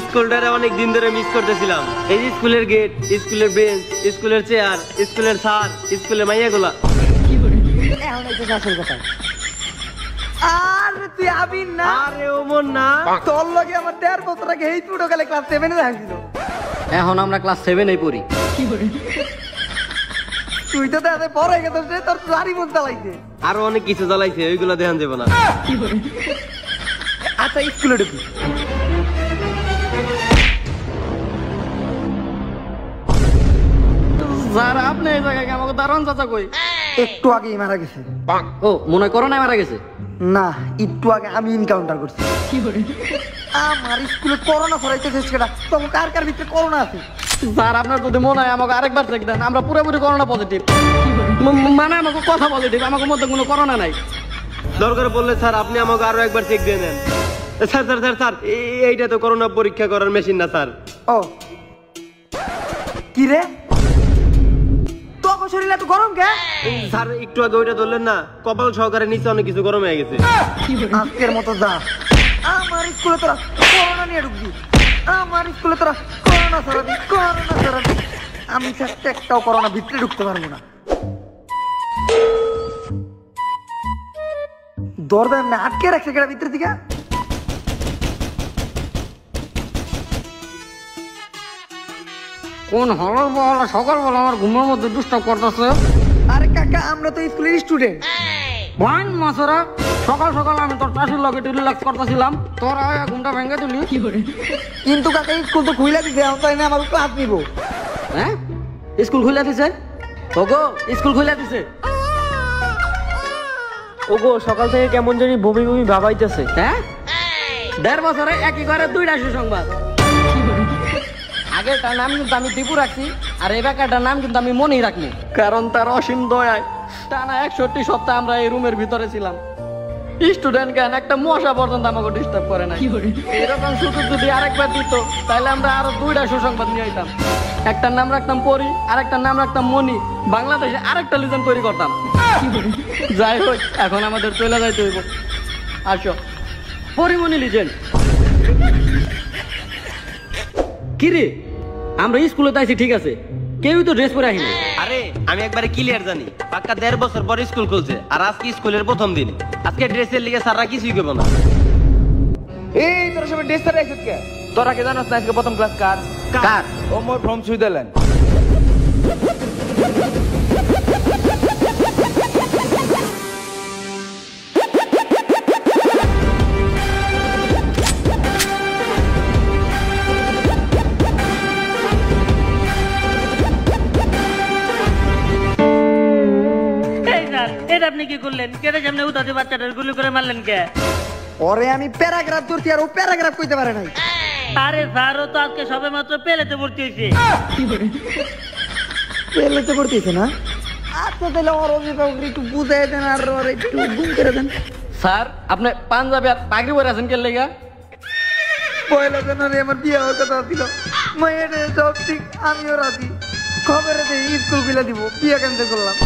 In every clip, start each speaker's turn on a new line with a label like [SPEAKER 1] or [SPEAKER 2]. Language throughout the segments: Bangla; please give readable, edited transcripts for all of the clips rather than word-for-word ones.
[SPEAKER 1] স্কুলটারে অনেক দিন ধরে মিস করতেছিলাম। এই স্কুলের গেট, স্কুলের বেঞ্চ, স্কুলের চেয়ার, স্কুলের স্যার, স্কুলের মাইয়াগুলা।
[SPEAKER 2] এখন এটা আসল কথা। আরে তুই আবির না?
[SPEAKER 1] আরে ওমন না,
[SPEAKER 2] তোর লগে আমার 1.5 বছর আগে এই ছোট কালে ক্লাস 7 এ থাকছিল।
[SPEAKER 3] এখন আমরা ক্লাস 7 এ পড়ি।
[SPEAKER 2] তুই তো তাতে বড় হয়ে গেছিস রে, তোর লারি মন চালাইছে।
[SPEAKER 1] আরো অনেক কিছু জ্বালাইছে, ওইগুলো দেখান যাবে না।
[SPEAKER 2] আচ্ছা স্কুলে ঢুকি।
[SPEAKER 3] স্যার আপনি এই জায়গায় আমাকে দারুণ চাচা কই?
[SPEAKER 2] একটু আগেই মারা গেছে।
[SPEAKER 3] ও মনে হয় করোনায় মারা গেছে।
[SPEAKER 2] না, একটু আগে আমি এনকাউন্টার করছি। আমার স্কুলে করোনা ছড়াইছে সেটা। তখন কার কার ভিতরে করোনা আছে?
[SPEAKER 3] স্যার আপনার যদি মনে হয় আমাকে আরেকবার চেক দেন, আমরা পুরোপুরি করোনা পজিটিভ। মানে আমাকে কথা পজিটিভ, আমাকে মধ্যে কোনো করোনা নাই।
[SPEAKER 1] দরকার পড়লে স্যার আপনি আমাকে আরো একবার চেক দিয়ে নেন। স্যার স্যার স্যার স্যার এইটা তো করোনা পরীক্ষা করার মেশিন না স্যার।
[SPEAKER 2] ও কি রে, তোর শরীরে এত গরম কে?
[SPEAKER 1] স্যার একটু আগে ওইটা ধরলেন না, কপাল সহকারে নিচে অনেক কিছু গরম হয়ে গেছে।
[SPEAKER 2] আজকের মতো যা, আমার স্কুলে তোরা করোনা নিয়ে ঢুকবি। আমার স্কুলে তোরা করোনা ছড়াবি, করোনা ছড়াবি। আমি একটাও করোনা ভিতরে ঢুকতে পারবো না। দরজা এমনি আটকে রাখছে কেটা ভিতরে দিকে?
[SPEAKER 3] কোন হলো বলা সকালবেলা আমার ঘুমের মধ্যে ডিস্টার্ব করতেছে?
[SPEAKER 2] আরে কাকা, আমরা তো স্কুলের স্টুডেন্ট।
[SPEAKER 3] ওয়ান মাসরা সকাল সকাল আমি তোর চাষির লগে রিল্যাক্স করতেছিলাম, তোরা ঘুমটা ভেঙে দিলি।
[SPEAKER 2] কিন্তু কাকা স্কুল তো খুইলা দিছে, এখন তাই না আমার ক্লাস নিব।
[SPEAKER 3] হ্যাঁ স্কুল খুলে দিছে? ওগো স্কুল খুলে দিছে।
[SPEAKER 1] ওগো সকাল থেকে কেমন জানি বমি বমি ভাবাইতেছে।
[SPEAKER 3] হ্যাঁ 1.5 বছরে একই ঘরে 2টা সুসংবাদ। আগেরটার নাম কিন্তু আমি দীপু রাখছি, আর এই বেকারটার নাম কিন্তু আমি মনেই রাখনি, কারণ তার অসীম দয়ায় টানা 61 সপ্তাহ আমরা এই রুমের ভিতরে ছিলাম। স্টুডেন্ট কেন একটা মশা পর্যন্ত আমাকে ডিস্টার্ব করে না। এরকম সুযোগ যদি আরেকবার দিত তাহলে আমরা আরো 2টা সুসংবাদ নিয়ে আইতাম। একটার নাম রাখতাম পরি, আরেকটার নাম রাখতাম মনি। বাংলাদেশে আরেকটা লিজেন্ড তৈরি করতাম। যাই হোক এখন আমাদের চলে যাইতে হইব। আসো পরিমণি লিজেন্ড। কিরে আমরা স্কুলে তাইছি ঠিক আছে, কেউই তো ড্রেস পরে আসেনি।
[SPEAKER 1] আরে আমি একবারে ক্লিয়ার জানি, পাক্কা 1.5 বছর পর স্কুল খুলছে, আর আজকে স্কুলের প্রথম দিন। আজকে ড্রেসের লিগে স্যাররা কিছুই করবো না।
[SPEAKER 4] এই তোরা সবাই ড্রেস ছাড়া আইছিস কে? তোরা কে জানাস না আজকে প্রথম class car?
[SPEAKER 3] Car?
[SPEAKER 4] Omar from Switzerland.
[SPEAKER 5] এটা আপনি কি করলেন? কেটে সামনে উঠাতে বাচ্চাটার গুলি করে মারলেন কে?
[SPEAKER 2] ওরে আমি প্যারাগ্রাফ ধরছি আর ও প্যারাগ্রাফ কইতে পারে নাই।
[SPEAKER 5] আরে স্যার ও তো আজকে সবে মাত্র পেলেতে ভর্তি হয়েছে।
[SPEAKER 2] পেলেতে ভর্তি হয়েছে না? আচ্ছা তাহলে ওর অভিভাবক একটু বুঝাই দেন আর ওর একটু গুম করে দেন।
[SPEAKER 3] স্যার আপনি পাঞ্জাবি আর পাগড়ি পরে আছেন কেন লেগা?
[SPEAKER 2] পয়লা জানুয়ারি আমার বিয়ে হওয়ার কথা ছিল, মায়ের সব ঠিক আমিও রাজি। খবরে স্কুল খুলে দিব, বিয়ে ক্যান্সেল করলাম।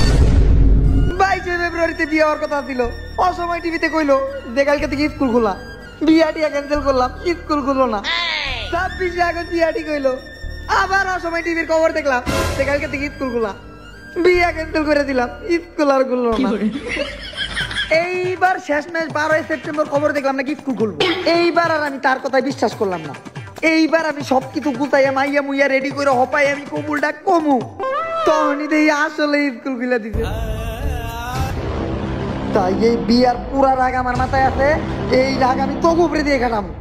[SPEAKER 2] 22 ফেব্রুয়ারিতে বিয়ে হওয়ার কথা ছিল, অসময় টিভিতে কইলো যে কালকে থেকে স্কুল খোলা। বিয়াটিয়া ক্যান্সেল করলাম, স্কুল খুললো না। 26 আগস্ট বিয়াটি কইলো, আবার অসময় টিভির খবর দেখলাম যে কালকে থেকে স্কুল খোলা। বিয়া ক্যান্সেল করে দিলাম, স্কুল আর খুললো না। এইবার শেষ ম্যাচ 12 সেপ্টেম্বর খবর দেখলাম নাকি স্কুল খুলবো। এইবার আর আমি তার কথায় বিশ্বাস করলাম না। এইবার আমি সবকিছু গুছাইয়া মাইয়া মুইয়া রেডি করে হপাই আমি কবুলটা কমু, তখনই দেখি আসলে স্কুল খুলে দিছে। তাই এই বিয়ার পুরা রাগ আমার মাথায় আছে, এই রাগ আমি তোকে উপরে দিয়ে কাটাবো।